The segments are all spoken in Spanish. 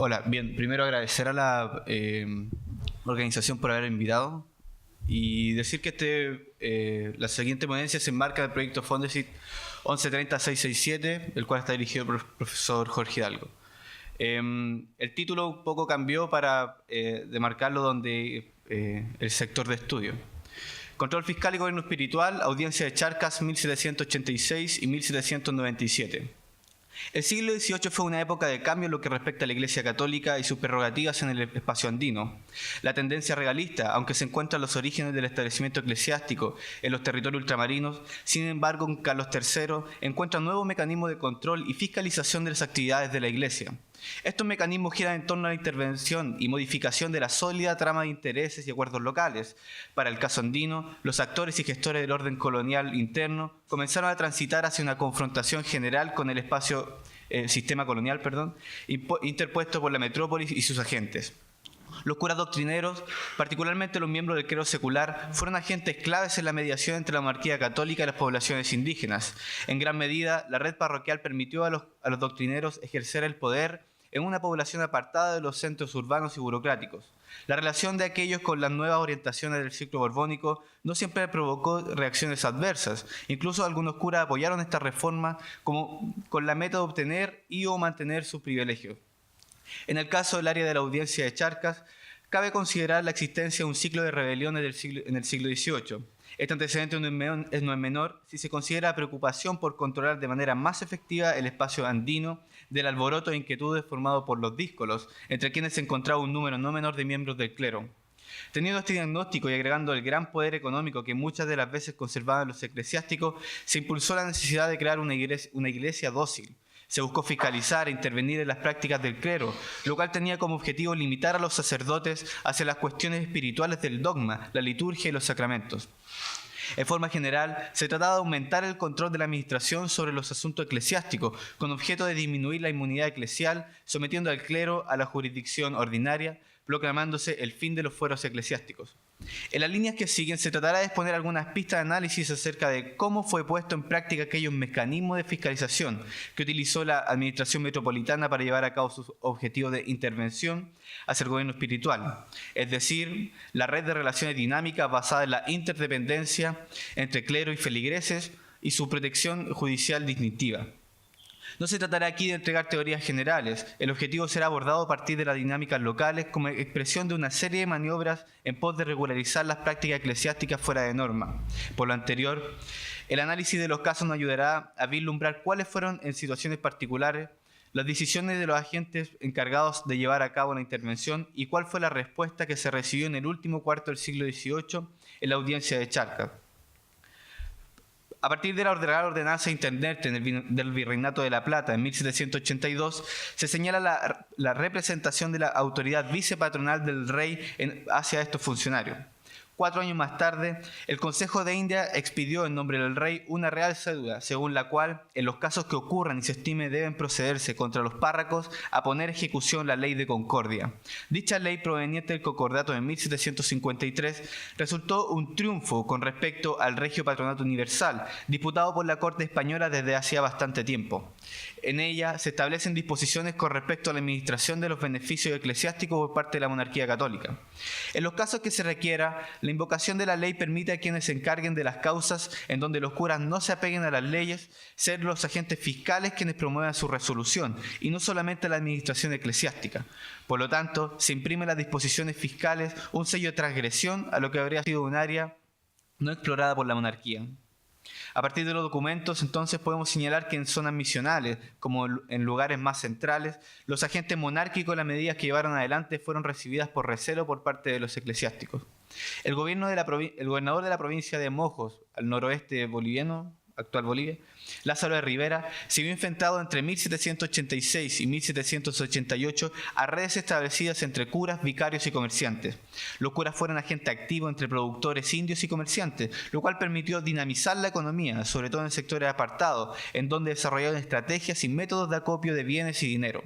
Hola, bien, primero agradecer a la organización por haber invitado y decir que la siguiente ponencia se enmarca en el proyecto Fondesit 1130-667, el cual está dirigido por el profesor Jorge Hidalgo. El título un poco cambió para demarcarlo donde el sector de estudio. Control fiscal y gobierno espiritual, audiencia de Charcas 1786 y 1797. El siglo XVIII fue una época de cambio en lo que respecta a la Iglesia Católica y sus prerrogativas en el espacio andino. La tendencia regalista, aunque se encuentra en los orígenes del establecimiento eclesiástico en los territorios ultramarinos, sin embargo, en Carlos III encuentra un nuevo mecanismo de control y fiscalización de las actividades de la Iglesia. Estos mecanismos giran en torno a la intervención y modificación de la sólida trama de intereses y acuerdos locales. Para el caso andino, los actores y gestores del orden colonial interno comenzaron a transitar hacia una confrontación general con el sistema colonial, interpuesto por la metrópolis y sus agentes. Los curas doctrineros, particularmente los miembros del clero secular, fueron agentes claves en la mediación entre la monarquía católica y las poblaciones indígenas. En gran medida, la red parroquial permitió a los doctrineros ejercer el poder en una población apartada de los centros urbanos y burocráticos. La relación de aquellos con las nuevas orientaciones del ciclo borbónico no siempre provocó reacciones adversas. Incluso algunos curas apoyaron esta reforma con la meta de obtener y o mantener sus privilegios. En el caso del área de la audiencia de Charcas, cabe considerar la existencia de un ciclo de rebeliones en el siglo XVIII. Este antecedente no es menor si se considera la preocupación por controlar de manera más efectiva el espacio andino del alboroto e inquietudes formado por los díscolos, entre quienes se encontraba un número no menor de miembros del clero. Teniendo este diagnóstico y agregando el gran poder económico que muchas de las veces conservaban los eclesiásticos, se impulsó la necesidad de crear una iglesia dócil. Se buscó fiscalizar e intervenir en las prácticas del clero, lo cual tenía como objetivo limitar a los sacerdotes hacia las cuestiones espirituales del dogma, la liturgia y los sacramentos. En forma general, se trataba de aumentar el control de la administración sobre los asuntos eclesiásticos, con objeto de disminuir la inmunidad eclesial, sometiendo al clero a la jurisdicción ordinaria, proclamándose el fin de los fueros eclesiásticos. En las líneas que siguen se tratará de exponer algunas pistas de análisis acerca de cómo fue puesto en práctica aquellos mecanismos de fiscalización que utilizó la administración metropolitana para llevar a cabo sus objetivos de intervención hacia el gobierno espiritual, es decir, la red de relaciones dinámicas basada en la interdependencia entre clero y feligreses y su protección judicial distintiva. No se tratará aquí de entregar teorías generales. El objetivo será abordado a partir de las dinámicas locales como expresión de una serie de maniobras en pos de regularizar las prácticas eclesiásticas fuera de norma. Por lo anterior, el análisis de los casos nos ayudará a vislumbrar cuáles fueron, en situaciones particulares, las decisiones de los agentes encargados de llevar a cabo la intervención y cuál fue la respuesta que se recibió en el último cuarto del siglo XVIII en la audiencia de Charcas. A partir de la ordenanza intendente del Virreinato de La Plata en 1782, se señala la representación de la autoridad vicepatronal del rey hacia estos funcionarios. 4 años más tarde, el Consejo de India expidió en nombre del rey una real cédula, según la cual, en los casos que ocurran y se estime deben procederse contra los párrocos, a poner ejecución la ley de concordia. Dicha ley proveniente del concordato de 1753 resultó un triunfo con respecto al regio patronato universal, disputado por la Corte española desde hacía bastante tiempo. En ella se establecen disposiciones con respecto a la administración de los beneficios eclesiásticos por parte de la monarquía católica. En los casos que se requiera, la invocación de la ley permite a quienes se encarguen de las causas en donde los curas no se apeguen a las leyes, ser los agentes fiscales quienes promuevan su resolución, y no solamente la administración eclesiástica. Por lo tanto, se imprime en las disposiciones fiscales un sello de transgresión a lo que habría sido un área no explorada por la monarquía. A partir de los documentos, entonces, podemos señalar que en zonas misionales, como en lugares más centrales, los agentes monárquicos, las medidas que llevaron adelante fueron recibidas por recelo por parte de los eclesiásticos. El gobernador de la provincia de Mojos, al noroeste boliviano, actual Bolivia, Lázaro de Rivera, se vio enfrentado entre 1786 y 1788 a redes establecidas entre curas, vicarios y comerciantes. Los curas fueron agente activo entre productores indios y comerciantes, lo cual permitió dinamizar la economía, sobre todo en sectores apartados, en donde desarrollaron estrategias y métodos de acopio de bienes y dinero.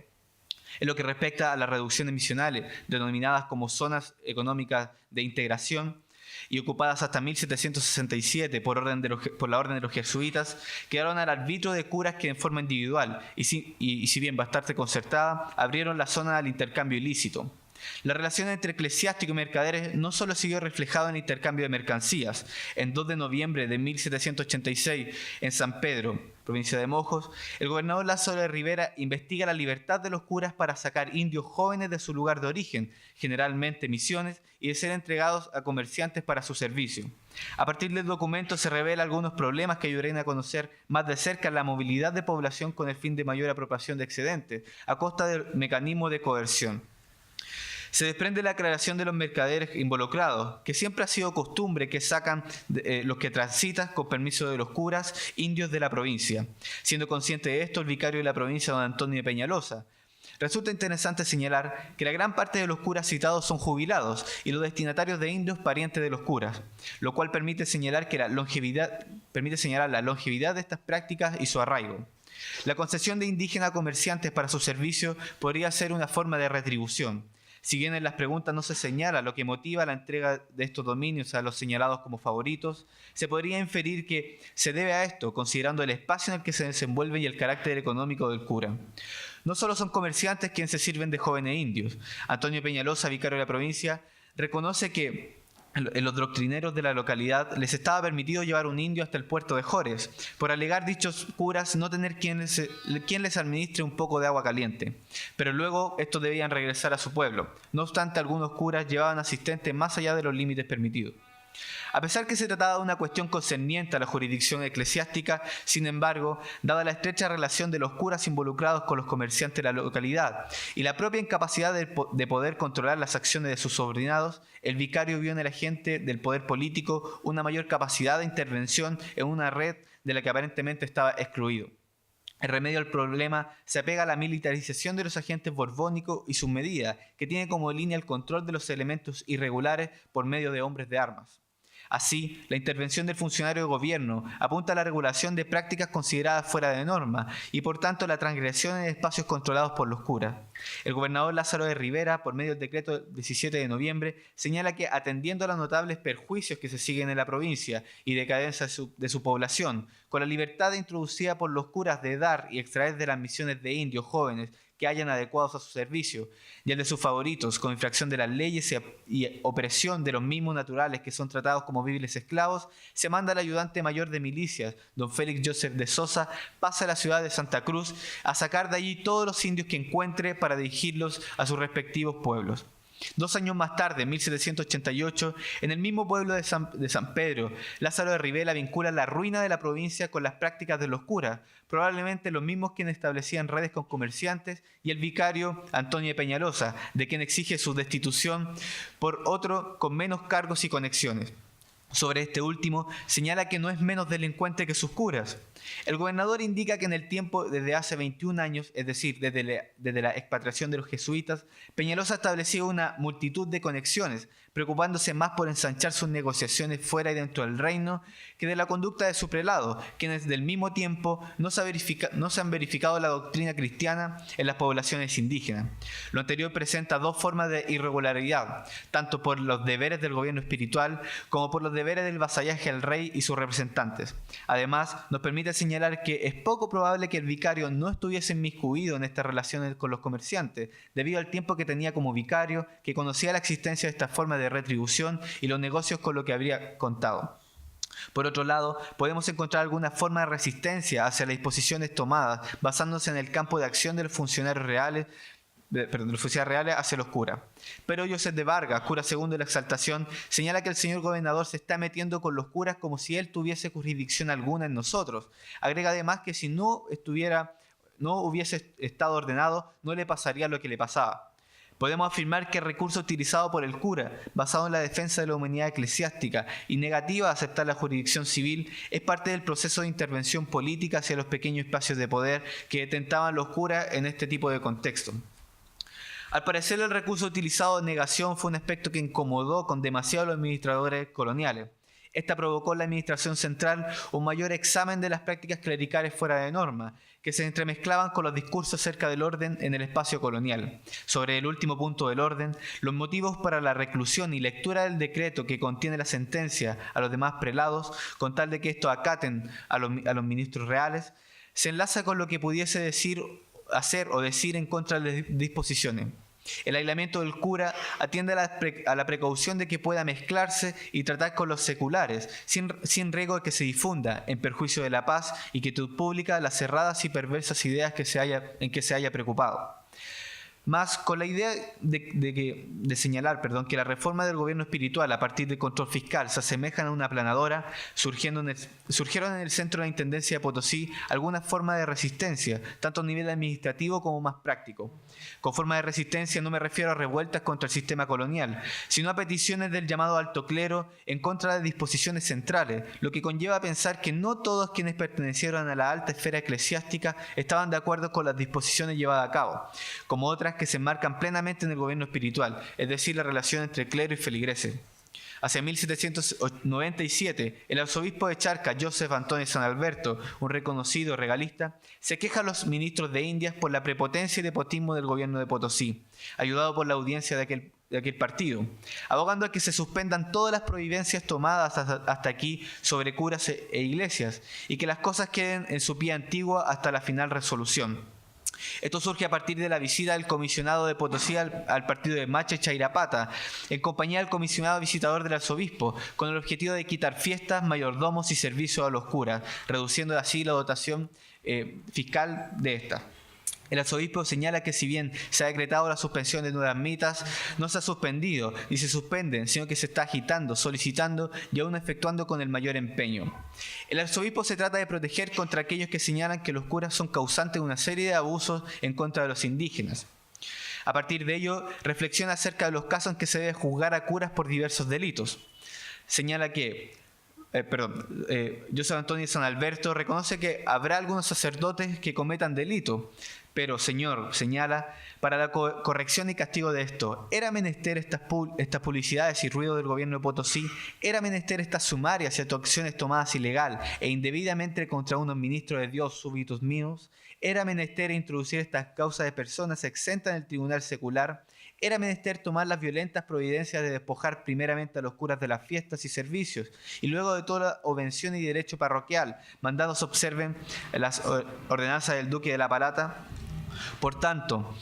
En lo que respecta a las reducciones misionales, denominadas como zonas económicas de integración, y ocupadas hasta 1767 por la orden de los jesuitas, quedaron al arbitrio de curas que en forma individual, y si bien bastante concertada, abrieron la zona al intercambio ilícito. La relación entre eclesiásticos y mercaderes no solo siguió reflejada en el intercambio de mercancías. En 2 de noviembre de 1786, en San Pedro, provincia de Mojos, el gobernador Lázaro de Rivera investiga la libertad de los curas para sacar indios jóvenes de su lugar de origen, generalmente Misiones, y de ser entregados a comerciantes para su servicio. A partir del documento se revelan algunos problemas que ayudarían a conocer más de cerca la movilidad de población con el fin de mayor apropiación de excedentes, a costa del mecanismo de coerción. Se desprende la aclaración de los mercaderes involucrados, que siempre ha sido costumbre que sacan los que transitan con permiso de los curas indios de la provincia. Siendo consciente de esto, el vicario de la provincia, don Antonio de Peñalosa. Resulta interesante señalar que la gran parte de los curas citados son jubilados y los destinatarios de indios parientes de los curas, lo cual permite señalar la longevidad de estas prácticas y su arraigo. La concesión de indígenas a comerciantes para su servicio podría ser una forma de retribución. Si bien en las preguntas no se señala lo que motiva la entrega de estos dominios a los señalados como favoritos, se podría inferir que se debe a esto, considerando el espacio en el que se desenvuelven y el carácter económico del cura. No solo son comerciantes quienes se sirven de jóvenes indios. Antonio Peñalosa, vicario de la provincia, reconoce que en los doctrineros de la localidad les estaba permitido llevar un indio hasta el puerto de Jores, por alegar dichos curas no tener quien les administre un poco de agua caliente. Pero luego estos debían regresar a su pueblo. No obstante, algunos curas llevaban asistentes más allá de los límites permitidos. A pesar que se trataba de una cuestión concerniente a la jurisdicción eclesiástica, sin embargo, dada la estrecha relación de los curas involucrados con los comerciantes de la localidad y la propia incapacidad de poder controlar las acciones de sus subordinados, el vicario vio en el agente del poder político una mayor capacidad de intervención en una red de la que aparentemente estaba excluido. El remedio al problema se apega a la militarización de los agentes borbónicos y su medida, que tiene como línea el control de los elementos irregulares por medio de hombres de armas. Así, la intervención del funcionario de gobierno apunta a la regulación de prácticas consideradas fuera de norma y, por tanto, la transgresión en espacios controlados por los curas. El gobernador Lázaro de Rivera, por medio del decreto 17 de noviembre, señala que, atendiendo a los notables perjuicios que se siguen en la provincia y decadencia de su población, con la libertad introducida por los curas de dar y extraer de las misiones de indios jóvenes que hayan adecuados a su servicio, y el de sus favoritos, con infracción de las leyes y opresión de los mismos naturales que son tratados como viles esclavos, se manda al ayudante mayor de milicias, don Félix Joseph de Sosa, pasa a la ciudad de Santa Cruz a sacar de allí todos los indios que encuentre para dirigirlos a sus respectivos pueblos. 2 años más tarde, en 1788, en el mismo pueblo de San Pedro, Lázaro de Rivera vincula la ruina de la provincia con las prácticas de los curas, probablemente los mismos quienes establecían redes con comerciantes, y el vicario Antonio de Peñalosa, de quien exige su destitución por otro con menos cargos y conexiones. Sobre este último, señala que no es menos delincuente que sus curas. El gobernador indica que en el tiempo desde hace 21 años, es decir, desde la expatriación de los jesuitas, Peñalosa estableció una multitud de conexiones, preocupándose más por ensanchar sus negociaciones fuera y dentro del reino que de la conducta de su prelado, quienes del mismo tiempo no se han verificado la doctrina cristiana en las poblaciones indígenas. Lo anterior presenta 2 formas de irregularidad, tanto por los deberes del gobierno espiritual como por los deberes del vasallaje al rey y sus representantes. Además, nos permite señalar que es poco probable que el vicario no estuviese inmiscuido en estas relaciones con los comerciantes, debido al tiempo que tenía como vicario, que conocía la existencia de esta forma de retribución y los negocios con lo que habría contado. Por otro lado, podemos encontrar alguna forma de resistencia hacia las disposiciones tomadas, basándose en el campo de acción de los funcionarios reales hacia los curas. Pero Joseph de Vargas, cura segundo de la Exaltación, señala que el señor gobernador se está metiendo con los curas como si él tuviese jurisdicción alguna en nosotros. Agrega además que si no hubiese estado ordenado, no le pasaría lo que le pasaba. Podemos afirmar que el recurso utilizado por el cura, basado en la defensa de la humanidad eclesiástica y negativa a aceptar la jurisdicción civil, es parte del proceso de intervención política hacia los pequeños espacios de poder que detentaban los curas en este tipo de contexto. Al parecer, el recurso utilizado de negación fue un aspecto que incomodó con demasiado a los administradores coloniales. Esta provocó en la administración central un mayor examen de las prácticas clericales fuera de norma, que se entremezclaban con los discursos acerca del orden en el espacio colonial. Sobre el último punto del orden, los motivos para la reclusión y lectura del decreto que contiene la sentencia a los demás prelados, con tal de que estos acaten a los ministros reales, se enlaza con lo que pudiese decir, hacer o decir en contra de las disposiciones. El aislamiento del cura atiende a la precaución de que pueda mezclarse y tratar con los seculares, sin riesgo de que se difunda, en perjuicio de la paz y quietud pública, las cerradas y perversas ideas en que se haya preocupado. Más con la idea de señalar que la reforma del gobierno espiritual a partir del control fiscal se asemejan a una aplanadora, surgieron en el centro de la Intendencia de Potosí algunas formas de resistencia, tanto a nivel administrativo como más práctico. Con forma de resistencia no me refiero a revueltas contra el sistema colonial, sino a peticiones del llamado alto clero en contra de disposiciones centrales, lo que conlleva a pensar que no todos quienes pertenecieron a la alta esfera eclesiástica estaban de acuerdo con las disposiciones llevadas a cabo, como otras que se enmarcan plenamente en el gobierno espiritual, es decir, la relación entre clero y feligreses. Hacia 1797, el arzobispo de Charcas, Joseph Antonio San Alberto, un reconocido regalista, se queja a los ministros de Indias por la prepotencia y despotismo del gobierno de Potosí, ayudado por la audiencia de aquel partido, abogando a que se suspendan todas las providencias tomadas hasta aquí sobre curas e iglesias y que las cosas queden en su pie antigua hasta la final resolución. Esto surge a partir de la visita del comisionado de Potosí al partido de Macha y Chairapata, en compañía del comisionado visitador del arzobispo, con el objetivo de quitar fiestas, mayordomos y servicios a los curas, reduciendo así la dotación fiscal de esta. El arzobispo señala que si bien se ha decretado la suspensión de nuevas mitas, no se ha suspendido ni se suspenden, sino que se está agitando, solicitando y aún efectuando con el mayor empeño. El arzobispo se trata de proteger contra aquellos que señalan que los curas son causantes de una serie de abusos en contra de los indígenas. A partir de ello, reflexiona acerca de los casos en que se debe juzgar a curas por diversos delitos. Señala que José Antonio San Alberto reconoce que habrá algunos sacerdotes que cometan delito, pero, Señor, señala, para la corrección y castigo de esto, ¿era menester estas publicidades y ruido del gobierno de Potosí? ¿Era menester estas sumarias y actuaciones tomadas ilegal e indebidamente contra unos ministros de Dios súbditos míos? ¿Era menester introducir estas causas de personas exentas en el tribunal secular? ¿Era menester tomar las violentas providencias de despojar primeramente a los curas de las fiestas y servicios y luego de toda la obvención y derecho parroquial, mandados observen las ordenanzas del duque de La Palata? Por tanto,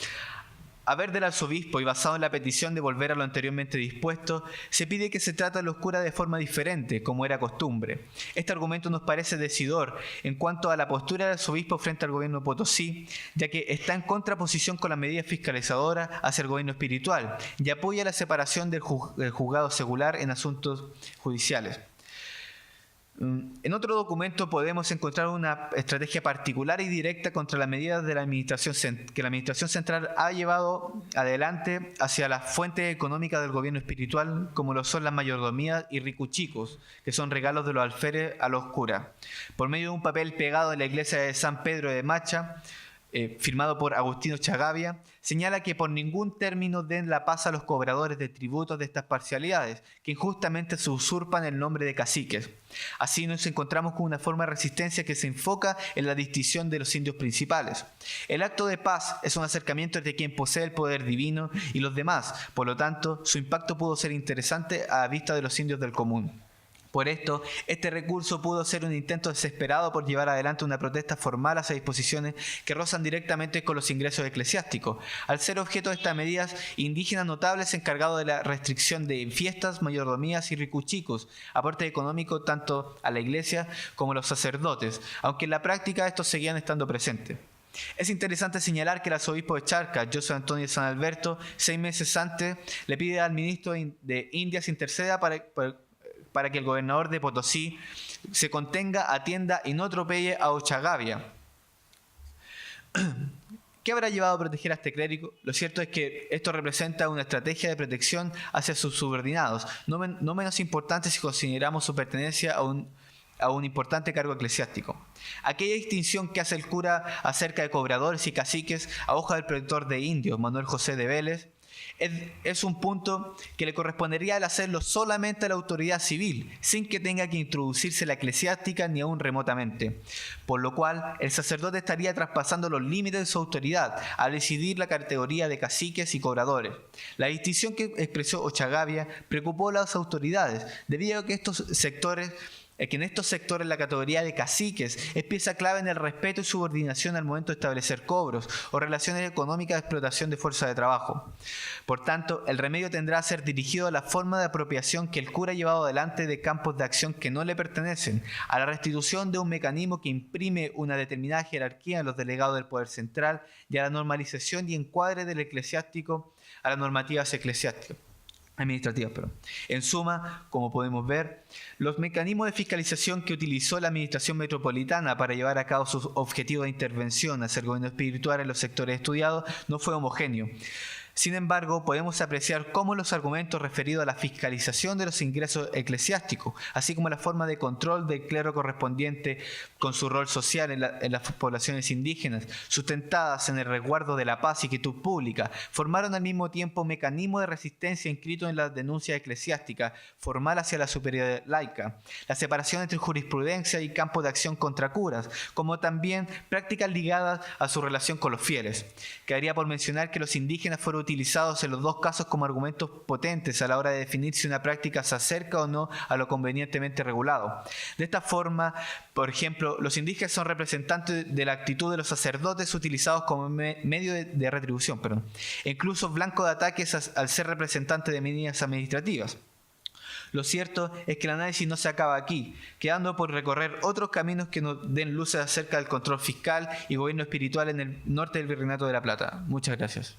a ver del arzobispo y basado en la petición de volver a lo anteriormente dispuesto, se pide que se trate a los curas de forma diferente, como era costumbre. Este argumento nos parece decidor en cuanto a la postura del arzobispo frente al gobierno de Potosí, ya que está en contraposición con las medidas fiscalizadoras hacia el gobierno espiritual y apoya la separación del juzgado secular en asuntos judiciales. En otro documento podemos encontrar una estrategia particular y directa contra las medidas de la que la Administración Central ha llevado adelante hacia las fuentes económicas del gobierno espiritual, como lo son las mayordomías y ricuchicos, que son regalos de los alférez a los curas. Por medio de un papel pegado en la iglesia de San Pedro de Macha, firmado por Agustino Chagavia, señala que por ningún término den la paz a los cobradores de tributos de estas parcialidades, que injustamente se usurpan el nombre de caciques. Así nos encontramos con una forma de resistencia que se enfoca en la distinción de los indios principales. El acto de paz es un acercamiento entre quien posee el poder divino y los demás, por lo tanto, su impacto pudo ser interesante a vista de los indios del común. Por esto, este recurso pudo ser un intento desesperado por llevar adelante una protesta formal hacia disposiciones que rozan directamente con los ingresos eclesiásticos, al ser objeto de estas medidas indígenas notables encargados de la restricción de fiestas, mayordomías y ricuchicos, aporte económico tanto a la iglesia como a los sacerdotes, aunque en la práctica estos seguían estando presentes. Es interesante señalar que el arzobispo de Charcas, José Antonio San Alberto, 6 meses antes, le pide al ministro de Indias interceda para que el gobernador de Potosí se contenga, atienda y no atropelle a Ochagavia. ¿Qué habrá llevado a proteger a este clérigo? Lo cierto es que esto representa una estrategia de protección hacia sus subordinados, no menos importante si consideramos su pertenencia a un importante cargo eclesiástico. Aquella distinción que hace el cura acerca de cobradores y caciques a hoja del protector de indios, Manuel José de Vélez, Es un punto que le correspondería al hacerlo solamente a la autoridad civil, sin que tenga que introducirse la eclesiástica ni aún remotamente, por lo cual el sacerdote estaría traspasando los límites de su autoridad al decidir la categoría de caciques y cobradores. La distinción que expresó Ochagavia preocupó a las autoridades, debido a que en estos sectores la categoría de caciques es pieza clave en el respeto y subordinación al momento de establecer cobros o relaciones económicas de explotación de fuerza de trabajo. Por tanto, el remedio tendrá a ser dirigido a la forma de apropiación que el cura ha llevado adelante de campos de acción que no le pertenecen, a la restitución de un mecanismo que imprime una determinada jerarquía en los delegados del poder central y a la normalización y encuadre del eclesiástico a las normativas administrativas. En suma, como podemos ver, los mecanismos de fiscalización que utilizó la administración metropolitana para llevar a cabo sus objetivos de intervención hacia el gobierno espiritual en los sectores estudiados no fue homogéneo. Sin embargo, podemos apreciar cómo los argumentos referidos a la fiscalización de los ingresos eclesiásticos, así como la forma de control del clero correspondiente con su rol social en las poblaciones indígenas, sustentadas en el resguardo de la paz y quietud pública, formaron al mismo tiempo un mecanismo de resistencia inscrito en la denuncia eclesiástica formal hacia la superioridad laica, la separación entre jurisprudencia y campo de acción contra curas, como también prácticas ligadas a su relación con los fieles. Quedaría por mencionar que los indígenas fueron utilizados en los dos casos como argumentos potentes a la hora de definir si una práctica se acerca o no a lo convenientemente regulado. De esta forma, por ejemplo, los indígenas son representantes de la actitud de los sacerdotes utilizados como medio de retribución, e incluso blanco de ataques al ser representantes de medidas administrativas. Lo cierto es que el análisis no se acaba aquí, quedando por recorrer otros caminos que nos den luces acerca del control fiscal y gobierno espiritual en el norte del Virreinato de La Plata. Muchas gracias.